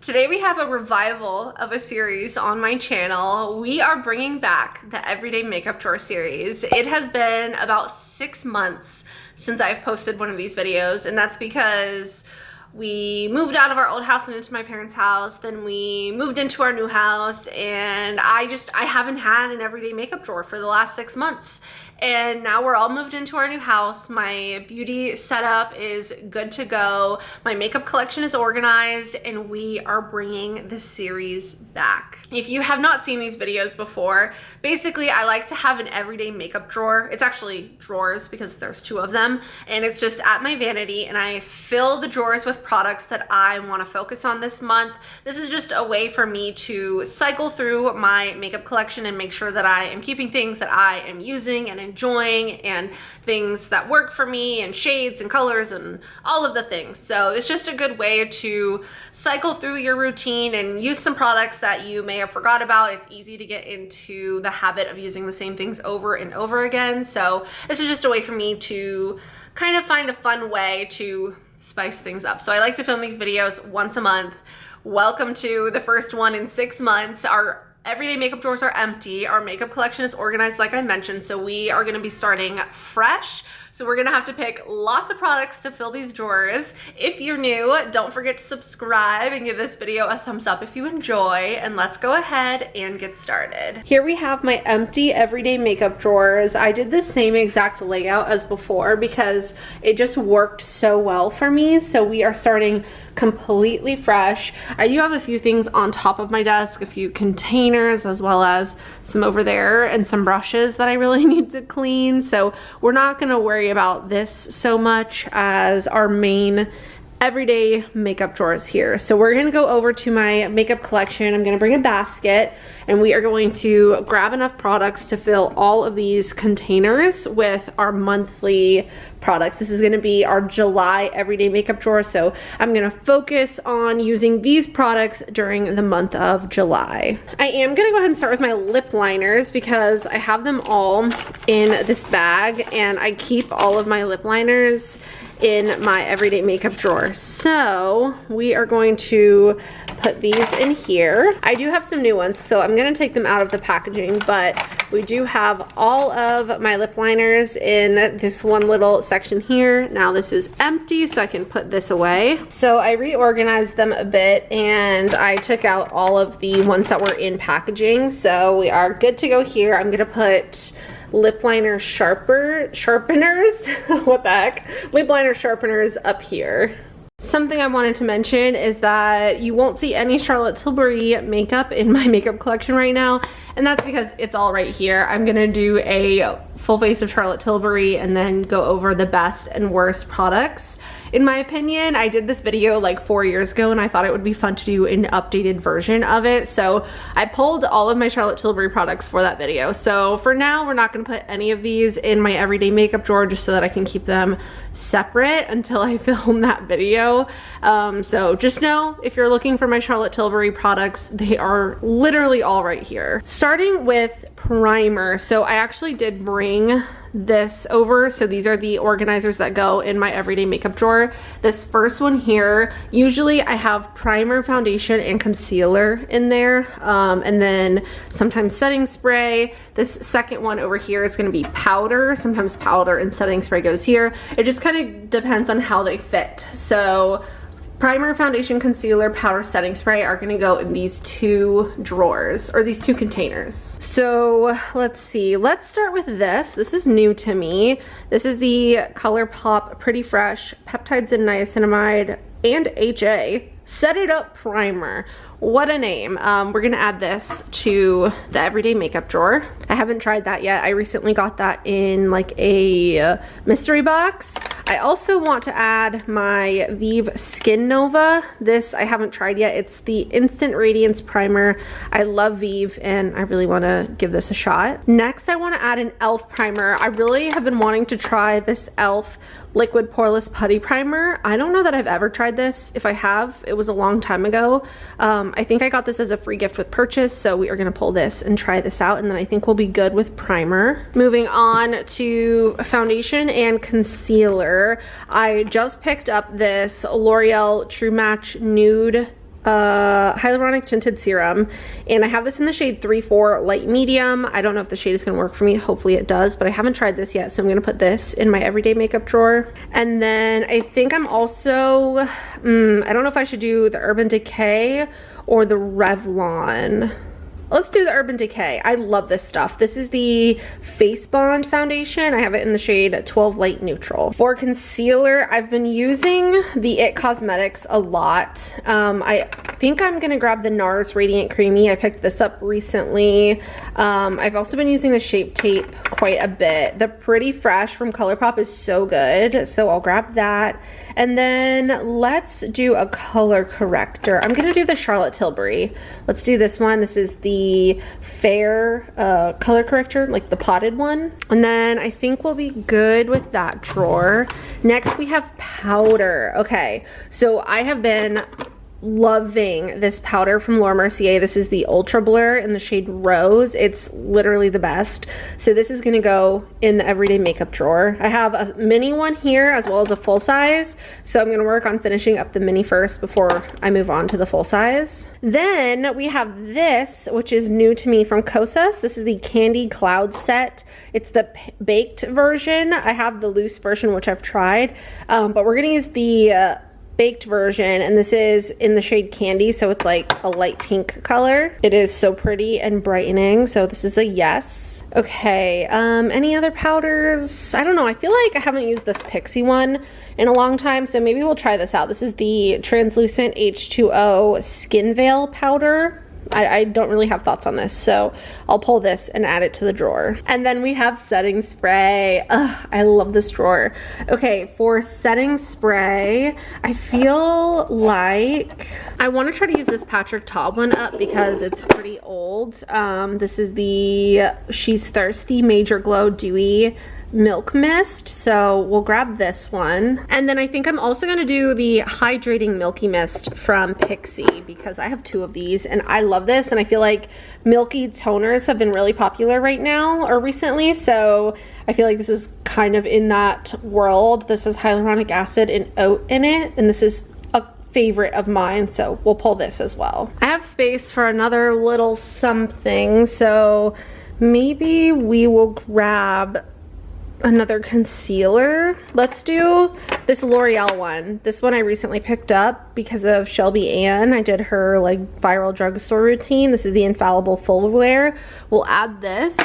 Today we have a revival of a series on my channel. We are bringing back the Everyday Makeup Drawer series. It has been about 6 months since I've posted one of these videos, and that's because we moved out of our old house and into my parents' house. Then we moved into our new house, and I haven't had an everyday makeup drawer for the last 6 months. And now we're all moved into our new house. My beauty setup is good to go. My makeup collection is organized, and we are bringing this series back. If you have not seen these videos before, basically I like to have an everyday makeup drawer. It's actually drawers because there's 2 of them, and it's just at my vanity, and I fill the drawers with products that I want to focus on this month. This is just a way for me to cycle through my makeup collection and make sure that I am keeping things that I am using and enjoying, and things that work for me, and shades and colors and all of the things. So it's just a good way to cycle through your routine and use some products that you may have forgot about. It's easy to get into the habit of using the same things over and over again. So this is just a way for me to kind of find a fun way to spice things up. So I like to film these videos once a month. Welcome to the first one in 6 months. Our everyday makeup drawers are empty. Our makeup collection is organized, like I mentioned, so we are gonna be starting fresh. So we're gonna have to pick lots of products to fill these drawers. If you're new, don't forget to subscribe and give this video a thumbs up if you enjoy, and let's go ahead and get started. Here we have my empty everyday makeup drawers. I did the same exact layout as before because it just worked so well for me. So we are starting completely fresh. I do have a few things on top of my desk, a few containers, as well as some over there, and some brushes that I really need to clean. So we're not gonna worry about this so much as our main everyday makeup drawers here. So we're gonna go over to my makeup collection. I'm gonna bring a basket, and we are going to grab enough products to fill all of these containers with our monthly products. This is gonna be our July everyday makeup drawer, so I'm gonna focus on using these products during the month of July. I am gonna go ahead and start with my lip liners because I have them all in this bag, and I keep all of my lip liners in my everyday makeup drawer. So we are going to put these in here. I do have some new ones, so I'm gonna take them out of the packaging, but we do have all of my lip liners in this one little section here. Now this is empty, so I can put this away. So I reorganized them a bit, and I took out all of the ones that were in packaging. So we are good to go here. I'm gonna put lip liner sharpeners what the heck, lip liner sharpeners up here. Something I wanted to mention is that you won't see any Charlotte Tilbury makeup in my makeup collection right now, and that's because it's all right here. I'm gonna do a full face of Charlotte Tilbury and then go over the best and worst products. In my opinion, I did this video like 4 years ago, and I thought it would be fun to do an updated version of it. So I pulled all of my Charlotte Tilbury products for that video. So for now, we're not gonna put any of these in my everyday makeup drawer just so that I can keep them separate until I film that video. So just know, if you're looking for my Charlotte Tilbury products, they are literally all right here. Starting with primer. So I actually did bring this over. So these are the organizers that go in my everyday makeup drawer. This first one here, usually I have primer, foundation, and concealer in there, and then sometimes setting spray. This second one over here is going to be powder. Sometimes powder and setting spray goes here. It just kind of depends on how they fit. So primer, foundation, concealer, powder, setting spray are gonna go in these 2 drawers, or these 2 containers. So let's see, let's start with this. This is new to me. This is the ColourPop Pretty Fresh Peptides and Niacinamide and HA Set It Up Primer. What a name. We're gonna add this to the everyday makeup drawer. I haven't tried that yet. I recently got that in like a mystery box. I also want to add my Vive Skin Nova. This I haven't tried yet. It's the Instant Radiance Primer. I love Vive, and I really want to give this a shot. Next, I want to add an e.l.f. primer. I really have been wanting to try this e.l.f. Liquid Poreless Putty Primer. I don't know that I've ever tried this. If I have, it was a long time ago. I think I got this as a free gift with purchase, so we are gonna pull this and try this out, and then I think we'll be good with primer. Moving on to foundation and concealer. I just picked up this L'Oreal True Match Nude hyaluronic tinted serum, and I have this in the shade 3-4 light medium. I don't know if the shade is going to work for me. Hopefully it does, but I haven't tried this yet, so I'm going to put this in my everyday makeup drawer. And then I think I'm also I don't know if I should do the Urban Decay or the Revlon. Let's do the Urban Decay. I love this stuff. This is the Face Bond foundation. I have it in the shade 12 Light Neutral. For concealer, I've been using the IT Cosmetics a lot. I think I'm gonna grab the NARS Radiant Creamy. I picked this up recently. I've also been using the Shape Tape quite a bit. The Pretty Fresh from ColourPop is so good, so I'll grab that. And then let's do a color corrector. I'm gonna do the Charlotte Tilbury. Let's do this one. This is the Fair color corrector, like the potted one. And then I think we'll be good with that drawer. Next we have powder. Okay, so I have been loving this powder from Laura Mercier. This is the Ultra Blur in the shade Rose. It's literally the best. So this is gonna go in the everyday makeup drawer. I have a mini one here as well as a full size. So I'm gonna work on finishing up the mini first before I move on to the full size. Then we have this, which is new to me from Kosas. This is the Candy Cloud set. It's the baked version. I have the loose version, which I've tried, but we're gonna use the baked version, and this is in the shade Candy, so it's like a light pink color. It is so pretty and brightening, so this is a yes. Okay, any other powders? I don't know, I feel like I haven't used this Pixie one in a long time, so maybe we'll try this out. This is the Translucent H2O Skin Veil powder. I don't really have thoughts on this, so I'll pull this and add it to the drawer. And then we have setting spray. Ugh, I love this drawer. Okay, for setting spray, I feel like I want to try to use this Patrick Ta one up because it's pretty old. This is the She's Thirsty Major Glow Dewy Milk Mist, so we'll grab this one. And then I think I'm also gonna do the Hydrating Milky Mist from Pixie because I have 2 of these and I love this, and I feel like milky toners have been really popular right now or recently, so I feel like this is kind of in that world. This has hyaluronic acid and oat in it, and this is a favorite of mine, so we'll pull this as well. I have space for another little something, so maybe we will grab another concealer. Let's do this L'Oreal one. This one I recently picked up because of Shelby Ann. I did her like viral drugstore routine. This is the Infallible Full Wear. We'll add this,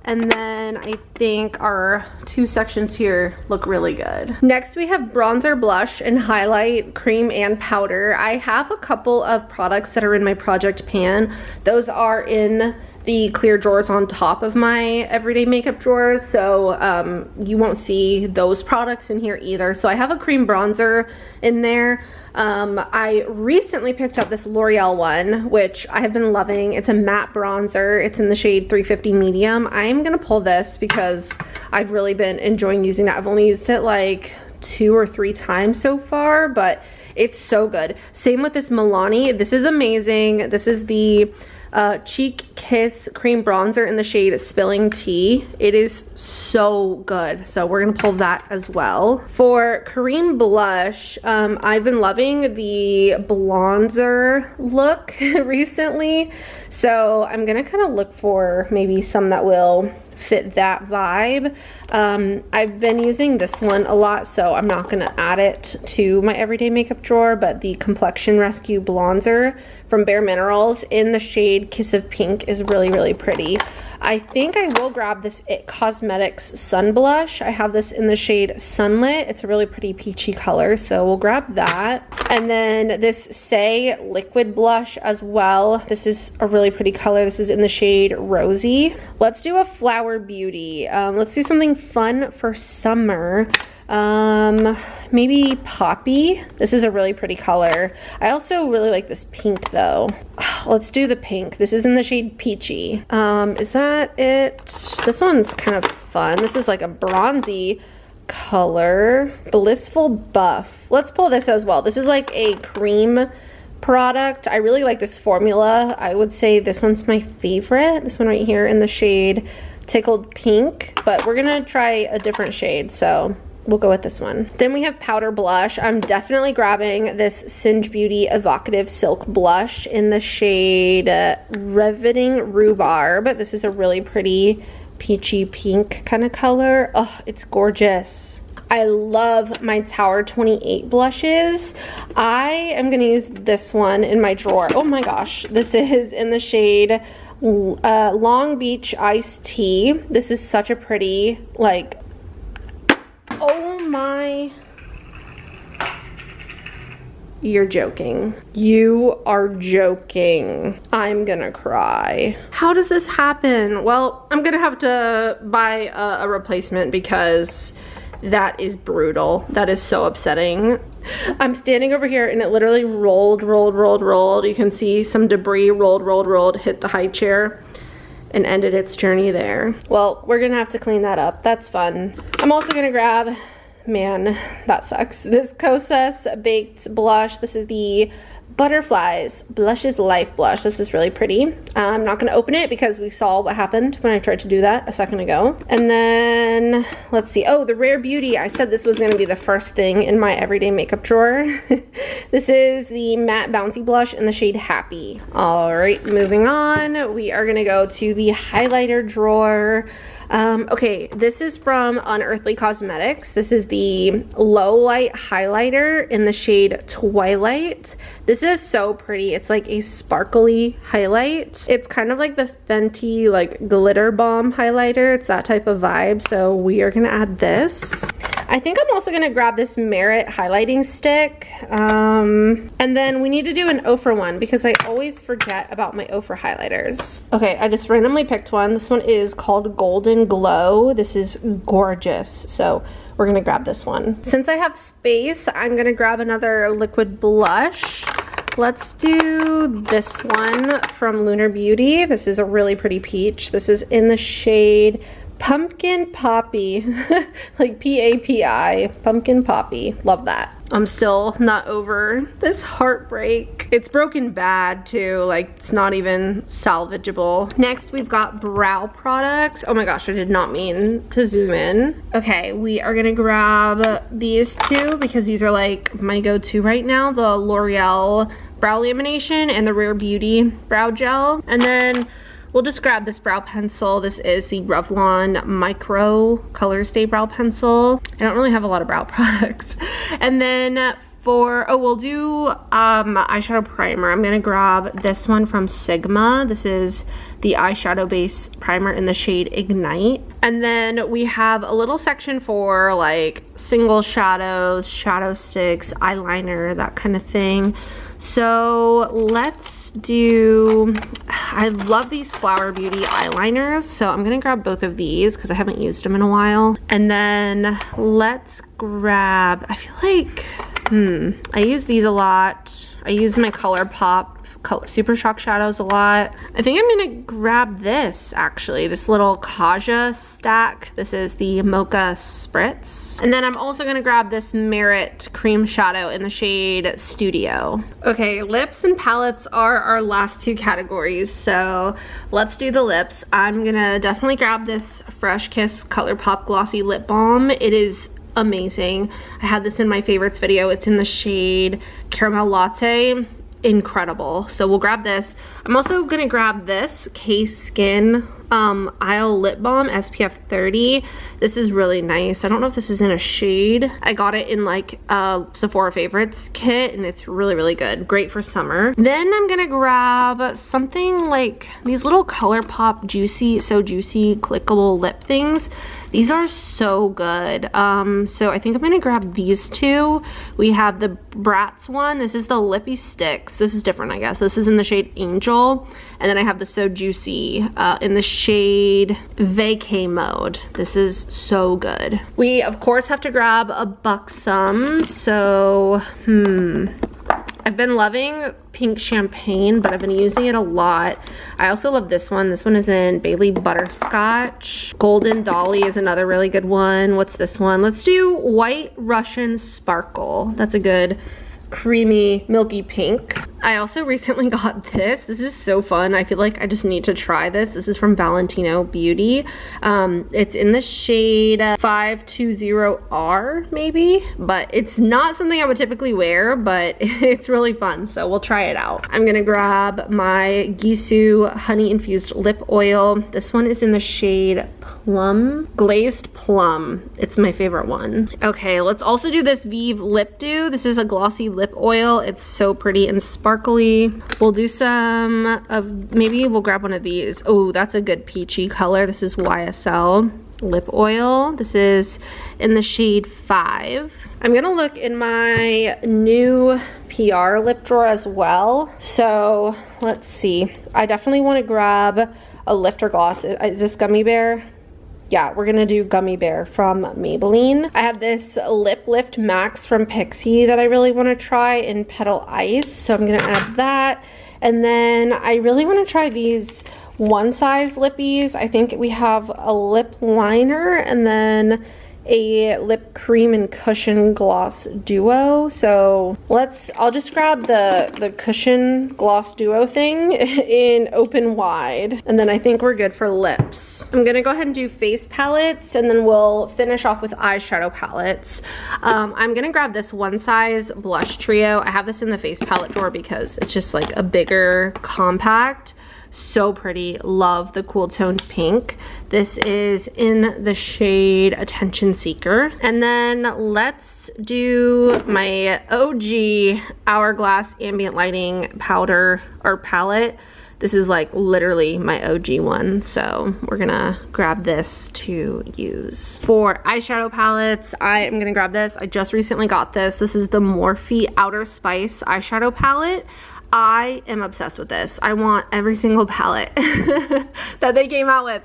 and then I think our 2 sections here look really good. Next we have bronzer, blush, and highlight, cream, and powder. I have a couple of products that are in my project pan. Those are in the clear drawers on top of my everyday makeup drawers, so you won't see those products in here either. So I have a cream bronzer in there. I recently picked up this L'Oreal one, which I have been loving. It's a matte bronzer. It's in the shade 350 medium. I'm gonna pull this because I've really been enjoying using that. I've only used it like 2 or 3 times so far, but it's so good. Same with this Milani. This is amazing. This is the Cheek Kiss cream bronzer in the shade Spilling Tea. It is so good, so we're gonna pull that as well. For cream blush, I've been loving the bronzer look recently, so I'm gonna kind of look for maybe some that will fit that vibe. I've been using this one a lot, so I'm not gonna add it to my everyday makeup drawer, but the Complexion Rescue Bronzer from Bare Minerals in the shade Kiss of Pink is really, really pretty. I think I will grab this IT Cosmetics Sun Blush. I have this in the shade Sunlit. It's a really pretty peachy color, so we'll grab that. And then this Say Liquid Blush as well. This is a really pretty color. This is in the shade Rosy. Let's do a Flower Beauty. Let's do something fun for summer. Maybe Poppy. This is a really pretty color. I also really like this pink though. Let's do the pink. This is in the shade Peachy. Is that it? This one's kind of fun. This is like a bronzy color. Blissful Buff. Let's pull this as well. This is like a cream product. I really like this formula. I would say this one's my favorite. This one right here in the shade Tickled Pink, but we're gonna try a different shade, so we'll go with this one. Then we have powder blush. I'm definitely grabbing this Singe Beauty Evocative Silk Blush in the shade Riveting Rhubarb. This is a really pretty peachy pink kind of color. Oh, it's gorgeous. I love my Tower 28 blushes. I am gonna use this one in my drawer. Oh my gosh, this is in the shade Long Beach Iced Tea. This is such a pretty, like, oh my, you're joking. You are joking. I'm gonna cry. How does this happen? Well, I'm gonna have to buy a replacement because that is brutal. That is so upsetting. I'm standing over here and it literally rolled. You can see some debris rolled, hit the high chair and ended its journey there. Well, we're gonna have to clean that up. That's fun. I'm also gonna grab, man, that sucks, this Kosas Baked Blush. This is the Butterflies Blushes Life Blush. This is really pretty. I'm not gonna open it because we saw what happened when I tried to do that a second ago. And then, let's see, oh, the Rare Beauty. I said this was gonna be the first thing in my everyday makeup drawer. This is the Matte Bouncy Blush in the shade Happy. All right, moving on. We are gonna go to the highlighter drawer. Okay, this is from Unearthly Cosmetics. This is the Low Light Highlighter in the shade Twilight. This is so pretty. It's like a sparkly highlight. It's kind of like the Fenty like glitter bomb highlighter. It's that type of vibe. So we are gonna add this. I think I'm also gonna grab this Merit highlighting stick. And then we need to do an Ofra one because I always forget about my Ofra highlighters. Okay, I just randomly picked one. This one is called Golden Glow. This is gorgeous. So we're gonna grab this one. Since I have space, I'm gonna grab another liquid blush. Let's do this one from Lunar Beauty. This is a really pretty peach. This is in the shade Pumpkin Poppy, like P-A-P-I, Pumpkin Poppy. Love that. I'm still not over this heartbreak. It's broken bad too, like it's not even salvageable. Next we've got brow products. Oh my gosh, I did not mean to zoom in. Okay, we are gonna grab these two because these are like my go-to right now. The L'Oreal Brow Lamination and the Rare Beauty Brow Gel. And then we'll just grab this brow pencil. This is the Revlon Micro Color Stay Brow Pencil. I don't really have a lot of brow products. And then for, oh, we'll do eyeshadow primer. I'm gonna grab this one from Sigma. This is the eyeshadow base primer in the shade Ignite. And then we have a little section for like single shadows, shadow sticks, eyeliner, that kind of thing. So let's do, I love these Flower Beauty eyeliners, so I'm gonna grab both of these because I haven't used them in a while. And then let's grab, I feel like, I use these a lot. I use my ColourPop Super Shock shadows a lot. I think I'm gonna grab this actually, this little Kaja stack. This is the Mocha Spritz. And then I'm also gonna grab this Merit cream shadow in the shade Studio. Okay, lips and palettes are our last two categories, so let's do the lips. I'm gonna definitely grab this Fresh Kiss ColourPop Glossy Lip Balm. It is amazing. I had this in my favorites video. It's in the shade Caramel Latte. Incredible. So we'll grab this. I'm also gonna grab this K-Skin Isle Lip Balm SPF 30. This is really nice. I don't know if this is in a shade. I got it in like a Sephora Favorites kit and it's really, really good. Great for summer. Then I'm gonna grab something like these little ColourPop Juicy, So Juicy clickable lip things. These are so good. So I think I'm gonna grab these two. We have the Bratz one. This is the Lippy Sticks. This is different, I guess. This is in the shade Angel. And then I have the So Juicy in the shade Vacay Mode. This is so good. We, of course, have to grab a Buxom. So, I've been loving Pink Champagne, but I've been using it a lot. I also love this one. This one is in Bailey Butterscotch. Golden Dolly is another really good one. What's this one? Let's do White Russian Sparkle. That's a good creamy milky pink. I also recently got this. This is so fun. I feel like I just need to try this. This is from Valentino Beauty. It's in the shade 520R maybe, but it's not something I would typically wear, but it's really fun, so we'll try it out. I'm gonna grab my Gisou honey infused lip oil. This one is in the shade Plum, Glazed Plum. It's my favorite one. Okay, let's also do this Vive Lip Dew. This is a glossy lip oil. It's so pretty and sparkly. We'll do some of, maybe we'll grab one of these. Oh, that's a good peachy color. This is YSL lip oil. This is in the shade 5. I'm gonna look in my new PR lip drawer as well. So let's see. I definitely want to grab a lifter gloss. Is this Gummy Bear? Yeah, we're gonna do Gummy Bear from Maybelline. I have this Lip Lift Max from Pixi that I really want to try in Petal Ice, so I'm gonna add that. And then I really want to try these one size lippies. I think we have a lip liner and then a lip cream and cushion gloss duo. So I'll just grab the cushion gloss duo thing in open wide, and then I think we're good for lips. I'm gonna go ahead and do face palettes, and then we'll finish off with eyeshadow palettes. I'm gonna grab this one size blush trio. I have this in the face palette drawer because it's just like a bigger compact. So pretty. Love the cool toned pink. This is in the shade Attention Seeker. And then let's do my OG Hourglass Ambient Lighting powder or palette. This is like literally my OG one, so we're gonna grab this to use. For eyeshadow palettes, I am gonna grab this. I just recently got this. This is the Morphe Outer Spice eyeshadow palette. I am obsessed with this. I want every single palette that they came out with.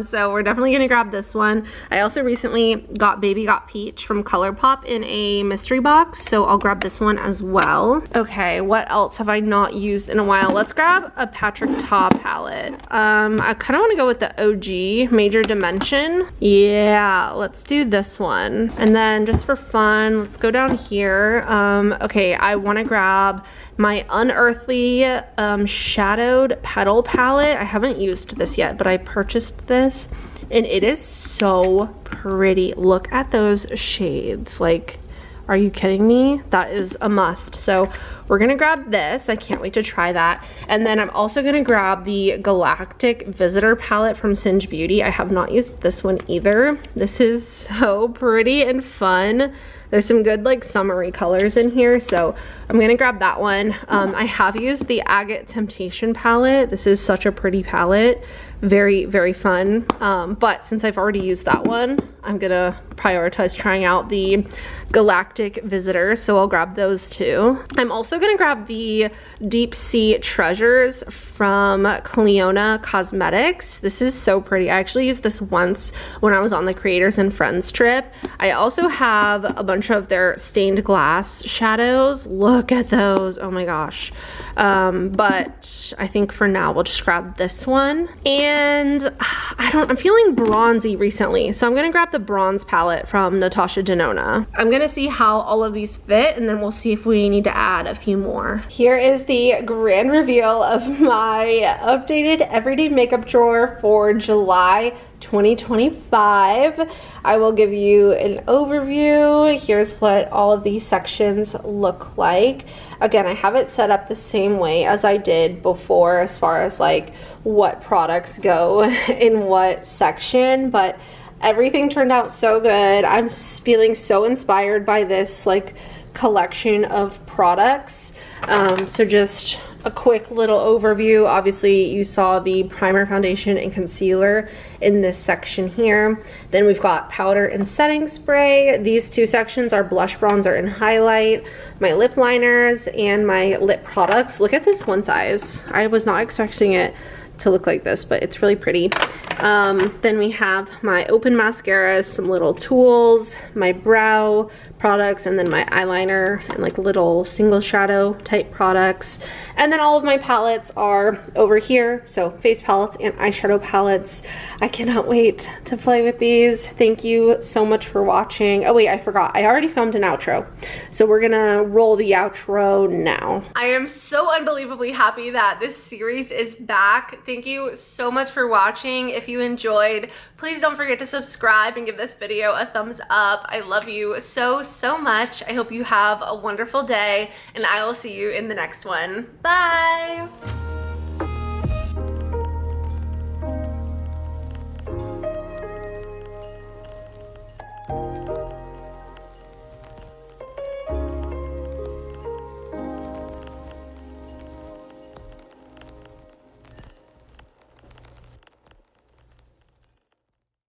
So we're definitely gonna grab this one. I also recently got Baby Got Peach from ColourPop in a mystery box, so I'll grab this one as well. Okay, what else have I not used in a while? Let's grab a Patrick Ta palette. I kind of want to go with the OG Major Dimension. Yeah, let's do this one. And then just for fun, let's go down here. Okay, I want to grab my Unearthly Shadowed Petal palette. I haven't used this yet, but I purchased this and it is so pretty. Look at those shades. Like, are you kidding me? That is a must. So we're gonna grab this. I can't wait to try that. And then I'm also gonna grab the Galactic Visitor palette from Singe Beauty. I have not used this one either. This is so pretty and fun. There's some good like summery colors in here, so I'm gonna grab that one. I have used the Agate Temptation palette. This is such a pretty palette. Very, very fun. But since I've already used that one, I'm gonna prioritize trying out the Galactic Visitor, so I'll grab those two. I'm also gonna grab the Deep Sea Treasures from Cleona Cosmetics. This is so pretty. I actually used this once when I was on the Creators and Friends trip. I also have a bunch of their stained glass shadows. Look at those. Oh my gosh. But I think for now we'll just grab this one. And I'm feeling bronzy recently, so I'm gonna grab the bronze palette from Natasha Denona. I'm gonna see how all of these fit, and then we'll see if we need to add a few more. Here is the grand reveal of my updated everyday makeup drawer for July 2025. I will give you an overview. Here's what all of these sections look like. Again, I have it set up the same way as I did before as far as like what products go in what section, but everything turned out so good. I'm feeling so inspired by this like collection of products. So just a quick little overview. Obviously you saw the primer, foundation, and concealer in this section here. Then we've got powder and setting spray. These two sections are blush, bronzer, and highlight. My lip liners and my lip products. Look at this one size. I was not expecting it to look like this, but it's really pretty. Then we have my open mascaras, some little tools, my brow products, and then my eyeliner and like little single shadow type products. And then all of my palettes are over here. So face palettes and eyeshadow palettes. I cannot wait to play with these. Thank you so much for watching. Oh wait, I forgot. I already filmed an outro. So we're gonna roll the outro now. I am so unbelievably happy that this series is back. Thank you so much for watching. If you enjoyed, please don't forget to subscribe and give this video a thumbs up. I love you so much. I hope you have a wonderful day, and I will see you in the next one. Bye!